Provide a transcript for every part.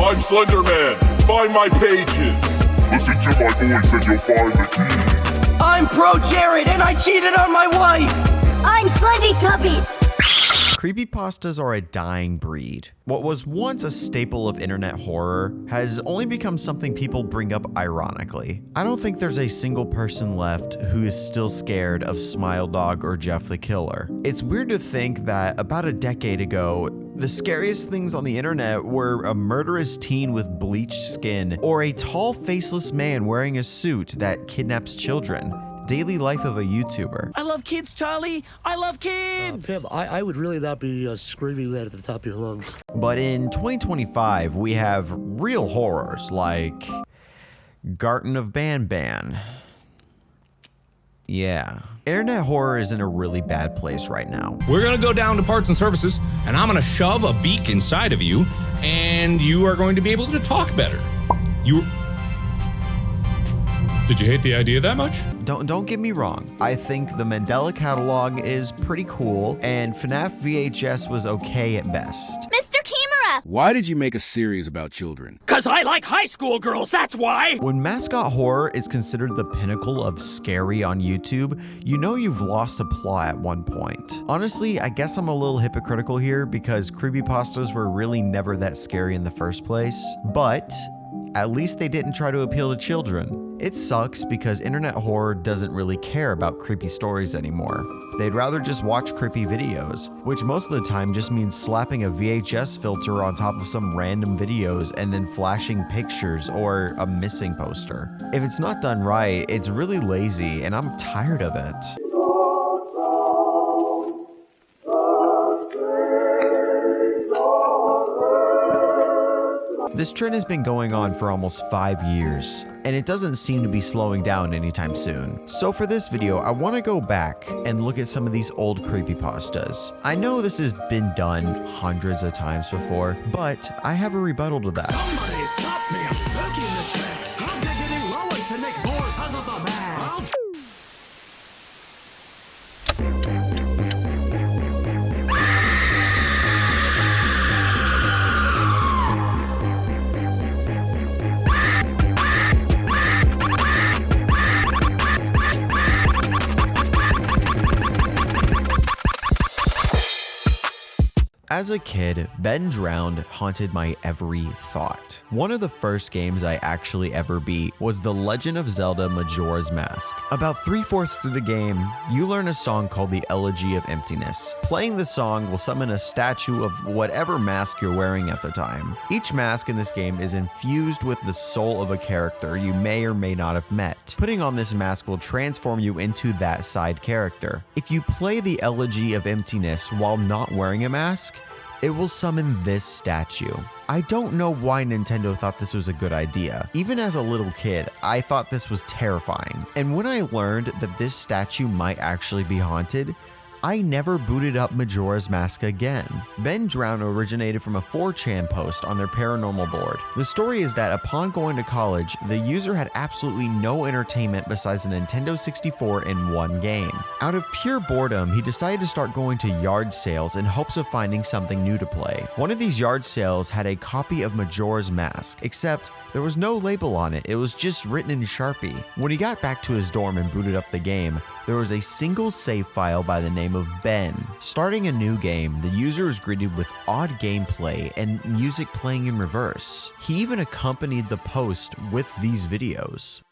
I'm Slender Man. Find my pages. Listen to my voice and you'll find the key. I'm Pro Jared and I cheated on my wife. I'm Slendy Tubby. Creepypastas are a dying breed. What was once a staple of internet horror has only become something people bring up ironically. I don't think there's a single person left who is still scared of Smile Dog or Jeff the Killer. It's weird to think that about a decade ago, the scariest things on the internet were a murderous teen with bleached skin or a tall faceless man wearing a suit that kidnaps children. Daily life of a YouTuber. I love kids, Charlie. I love kids. Pim, I would really not be screaming that at the top of your lungs. But in 2025, we have real horrors like Garten of Banban. Yeah. Internet horror is in a really bad place right now. We're gonna go down to parts and services, and I'm gonna shove a beak inside of you, and you are going to be able to talk better. Did you hate the idea that much? Don't get me wrong. I think the Mandela catalog is pretty cool, and FNAF VHS was okay at best. Mr. Kimura! Why did you make a series about children? 'Cause I like high school girls, that's why! When mascot horror is considered the pinnacle of scary on YouTube, you know you've lost a plot at one point. Honestly, I guess I'm a little hypocritical here because creepypastas were really never that scary in the first place, but at least they didn't try to appeal to children. It sucks because internet horror doesn't really care about creepy stories anymore. They'd rather just watch creepy videos, which most of the time just means slapping a VHS filter on top of some random videos and then flashing pictures or a missing poster. If it's not done right, it's really lazy and I'm tired of it. This trend has been going on for almost 5 years, and it doesn't seem to be slowing down anytime soon. So for this video, I want to go back and look at some of these old creepypastas. I know this has been done hundreds of times before, but I have a rebuttal to that. Somebody stop me, I'm stuck in the track. How diggity Lois and make more sons of the mask. As a kid, Ben Drowned haunted my every thought. One of the first games I actually ever beat was The Legend of Zelda Majora's Mask. About 3/4 through the game, you learn a song called the Elegy of Emptiness. Playing the song will summon a statue of whatever mask you're wearing at the time. Each mask in this game is infused with the soul of a character you may or may not have met. Putting on this mask will transform you into that side character. If you play the Elegy of Emptiness while not wearing a mask, it will summon this statue. I don't know why Nintendo thought this was a good idea. Even as a little kid, I thought this was terrifying. And when I learned that this statue might actually be haunted, I never booted up Majora's Mask again. Ben Drowned originated from a 4chan post on their paranormal board. The story is that upon going to college, the user had absolutely no entertainment besides a Nintendo 64 and one game. Out of pure boredom, he decided to start going to yard sales in hopes of finding something new to play. One of these yard sales had a copy of Majora's Mask, except there was no label on it, it was just written in Sharpie. When he got back to his dorm and booted up the game, there was a single save file by the name of Ben. Starting a new game, the user is greeted with odd gameplay and music playing in reverse. He even accompanied the post with these videos.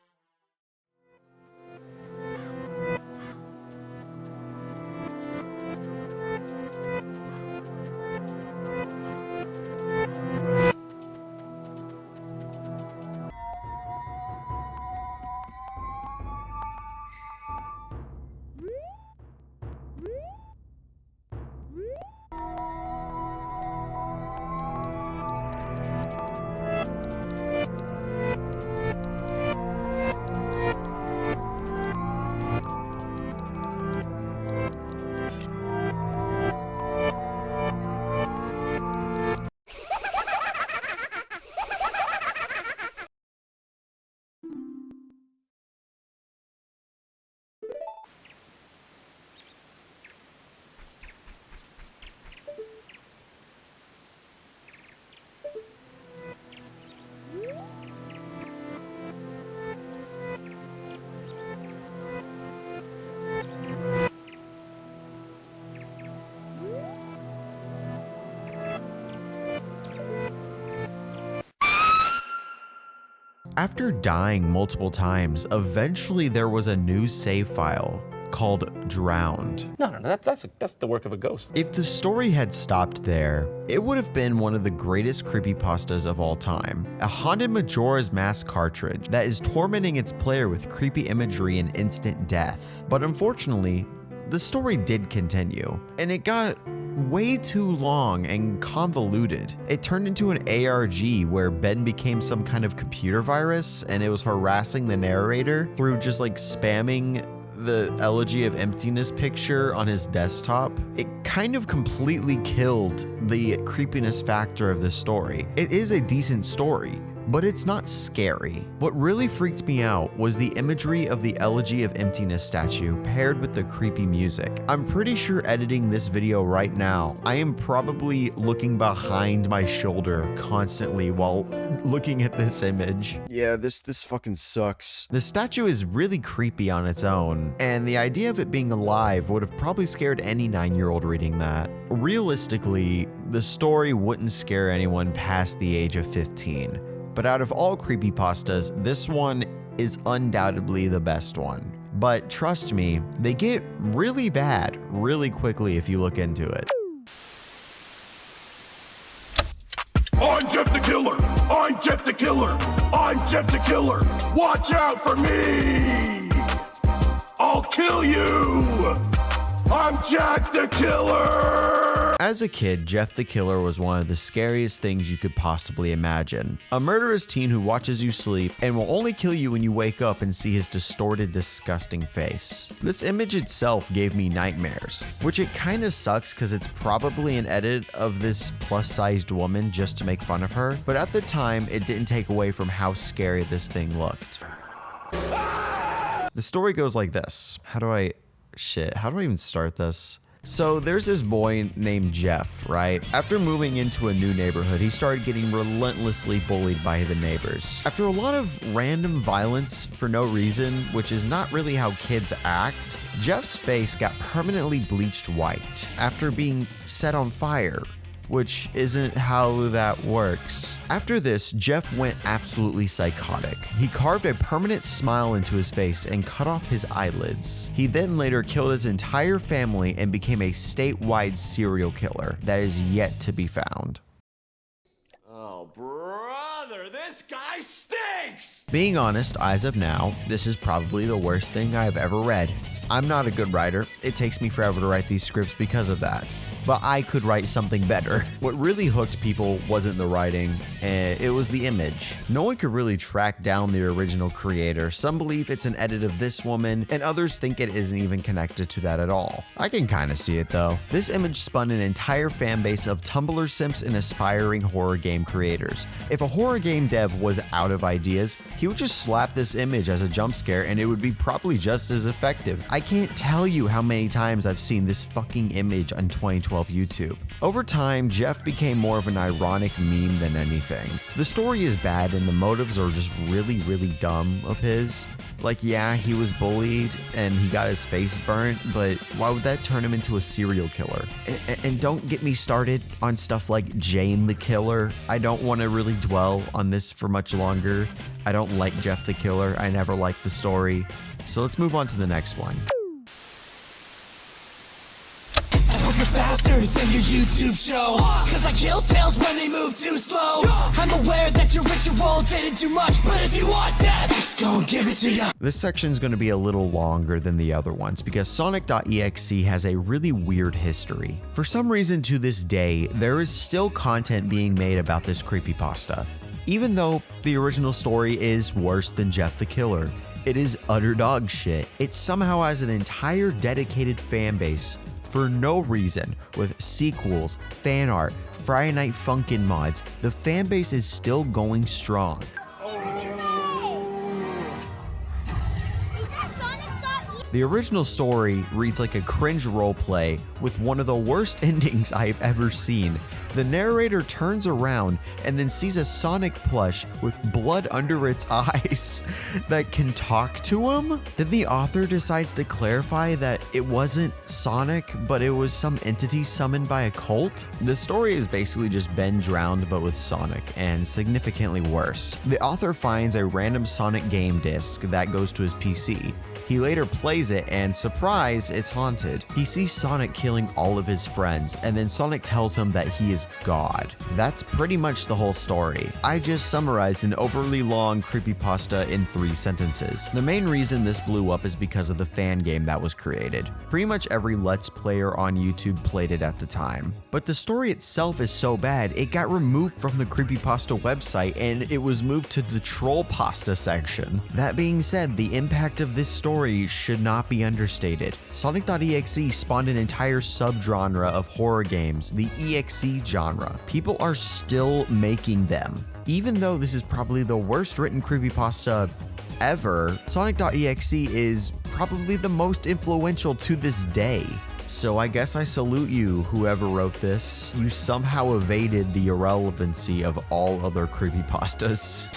After dying multiple times, eventually there was a new save file called Drowned. No, that's the work of a ghost. If the story had stopped there, it would have been one of the greatest creepypastas of all time. A haunted Majora's Mask cartridge that is tormenting its player with creepy imagery and instant death. But unfortunately, the story did continue, and it got way too long and convoluted. It turned into an ARG where Ben became some kind of computer virus, and it was harassing the narrator through just like spamming the Elegy of Emptiness picture on his desktop. It kind of completely killed the creepiness factor of this story. It is a decent story, but it's not scary. What really freaked me out was the imagery of the Elegy of Emptiness statue paired with the creepy music. I'm pretty sure editing this video right now, I am probably looking behind my shoulder constantly while looking at this image. Yeah, this fucking sucks. The statue is really creepy on its own, and the idea of it being alive would have probably scared any 9-year-old reading that. Realistically, the story wouldn't scare anyone past the age of 15. But out of all creepypastas, this one is undoubtedly the best one. But trust me, they get really bad really quickly if you look into it. I'm Jeff the Killer! I'm Jeff the Killer! I'm Jeff the Killer! Watch out for me! I'll kill you! I'm Jack the Killer! As a kid, Jeff the Killer was one of the scariest things you could possibly imagine. A murderous teen who watches you sleep and will only kill you when you wake up and see his distorted, disgusting face. This image itself gave me nightmares, which it kinda sucks because it's probably an edit of this plus-sized woman just to make fun of her, but at the time, it didn't take away from how scary this thing looked. The story goes like this. How do I even start this? So there's this boy named Jeff, right? After moving into a new neighborhood, he started getting relentlessly bullied by the neighbors. After a lot of random violence for no reason, which is not really how kids act, Jeff's face got permanently bleached white after being set on fire, which isn't how that works. After this, Jeff went absolutely psychotic. He carved a permanent smile into his face and cut off his eyelids. He then later killed his entire family and became a statewide serial killer that is yet to be found. Oh, brother, this guy stinks! Being honest, as of now, this is probably the worst thing I've ever read. I'm not a good writer. It takes me forever to write these scripts because of that. But I could write something better. What really hooked people wasn't the writing, it was the image. No one could really track down the original creator. Some believe it's an edit of this woman, and others think it isn't even connected to that at all. I can kind of see it though. This image spun an entire fan base of Tumblr simps and aspiring horror game creators. If a horror game dev was out of ideas, he would just slap this image as a jump scare and it would be probably just as effective. I can't tell you how many times I've seen this fucking image on 2012 YouTube. Over time, Jeff became more of an ironic meme than anything. The story is bad and the motives are just really, really dumb of his. Like, yeah, he was bullied and he got his face burnt, but why would that turn him into a serial killer? And don't get me started on stuff like Jane the Killer. I don't want to really dwell on this for much longer. I don't like Jeff the Killer. I never liked the story. So let's move on to the next one. You're faster than your YouTube show, cause I kill tails when they move too slow. I'm aware that your ritual didn't do much, but if you want death, let's go and give it to ya. This section is going to be a little longer than the other ones because Sonic.exe has a really weird history. For some reason to this day, there is still content being made about this creepypasta. Even though the original story is worse than Jeff the Killer, it is utter dog shit. It somehow has an entire dedicated fan base for no reason, with sequels, fan art, Friday Night Funkin' mods. The fan base is still going strong. The original story reads like a cringe roleplay with one of the worst endings I've ever seen. The narrator turns around and then sees a Sonic plush with blood under its eyes that can talk to him. Then the author decides to clarify that it wasn't Sonic, but it was some entity summoned by a cult. The story is basically just Ben drowned, but with Sonic, and significantly worse. The author finds a random Sonic game disc that goes to his PC. He later plays it and, surprise, it's haunted. He sees Sonic killing all of his friends, and then Sonic tells him that he is God. That's pretty much the whole story. I just summarized an overly long creepypasta in 3 sentences. The main reason this blew up is because of the fan game that was created. Pretty much every Let's Player on YouTube played it at the time. But the story itself is so bad, it got removed from the creepypasta website and it was moved to the troll pasta section. That being said, the impact of this story should not be understated. Sonic.exe spawned an entire subgenre of horror games, the EXE genre. People are still making them. Even though this is probably the worst written creepypasta ever, Sonic.exe is probably the most influential to this day. So I guess I salute you, whoever wrote this. You somehow evaded the irrelevancy of all other creepypastas.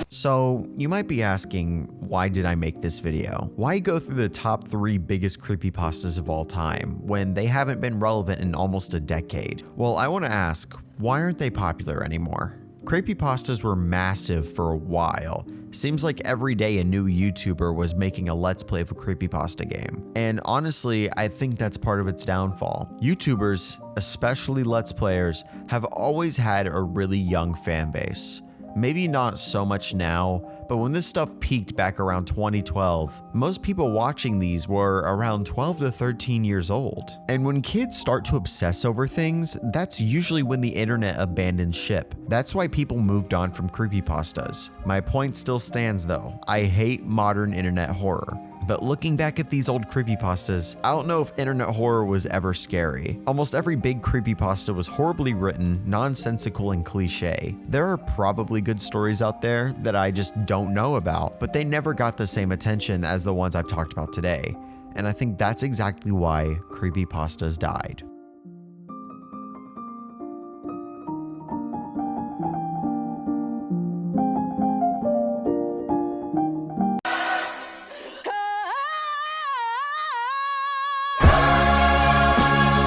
So, you might be asking, why did I make this video? Why go through the top 3 biggest creepypastas of all time when they haven't been relevant in almost a decade? Well, I want to ask, why aren't they popular anymore? Creepypastas were massive for a while. Seems like every day a new YouTuber was making a Let's Play of a creepypasta game. And honestly, I think that's part of its downfall. YouTubers, especially Let's Players, have always had a really young fan base. Maybe not so much now, but when this stuff peaked back around 2012, most people watching these were around 12 to 13 years old. And when kids start to obsess over things, that's usually when the internet abandons ship. That's why people moved on from creepypastas. My point still stands though. I hate modern internet horror. But looking back at these old creepypastas, I don't know if internet horror was ever scary. Almost every big creepypasta was horribly written, nonsensical, and cliche. There are probably good stories out there that I just don't know about, but they never got the same attention as the ones I've talked about today. And I think that's exactly why creepypastas died.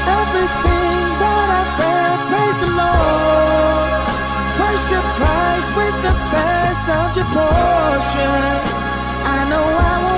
Everything that I felt, praise the Lord. Worship Christ with the best of your portions. I know I won't